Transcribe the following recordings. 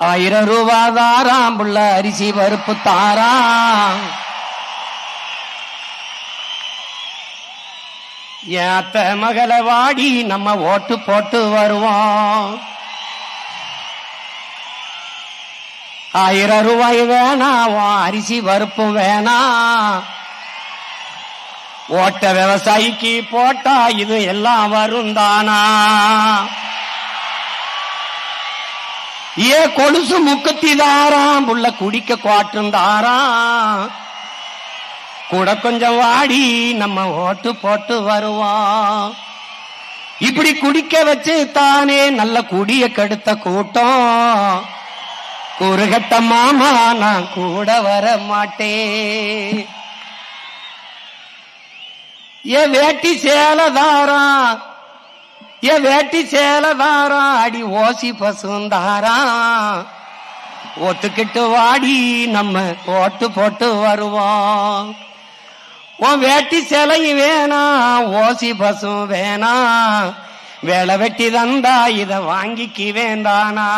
1000 ரூபா தாராம் புள்ள அரிசி பருப்பு தாராம். ஏத்த மகள வாடி நம்ம ஓட்டு போட்டு வருவோம். 1000 ரூபாய் வேணாம், அரிசி பருப்பும் வேணாம். ஓட்ட விவசாயிக்கு போட்டா இது எல்லாம் வரும் தானா? ஏ கொலுசு முக்கத்தி தாராம் புள்ள குடிக்க குவாட்டும் தாராம். கூட கொஞ்சம் வாடி நம்ம ஓட்டு போட்டு வருவோம். இப்படி குடிக்க வச்சு தானே நல்ல குடிய கெடுத்த கூட்டம். குறுகட்ட மாமா நான் கூட வர மாட்டேன். ஏ வேட்டி சேலதாரம், ஏ வேட்டி சேலதாரம், அடி ஓசி பசுந்தாராம். ஒத்துக்கிட்டு வாடி நம்ம ஓட்டு போட்டு வருவோம். உன் வேட்டி சேலையும் வேணாம், ஓசி பசும் வேணாம். வேலை வெட்டி தந்தா இத வாங்கிக்கு வேண்டானா?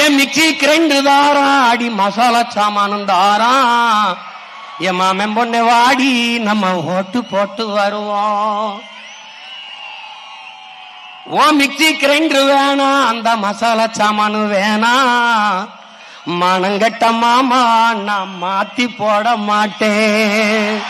ஏன் மிக்சி கிரைண்டு தாராம், அடி மசாலா சாமானும் தாராம். என் மாமன் பொண்ணு வாடி நம்ம ஓட்டு போட்டு வருவோம். ஓ மிக்சி கிரைண்டர் வேணாம், அந்த மசாலா சாமானு வேணாம். மனங்கட்ட மாமா நான் மாத்தி போட மாட்டேன்.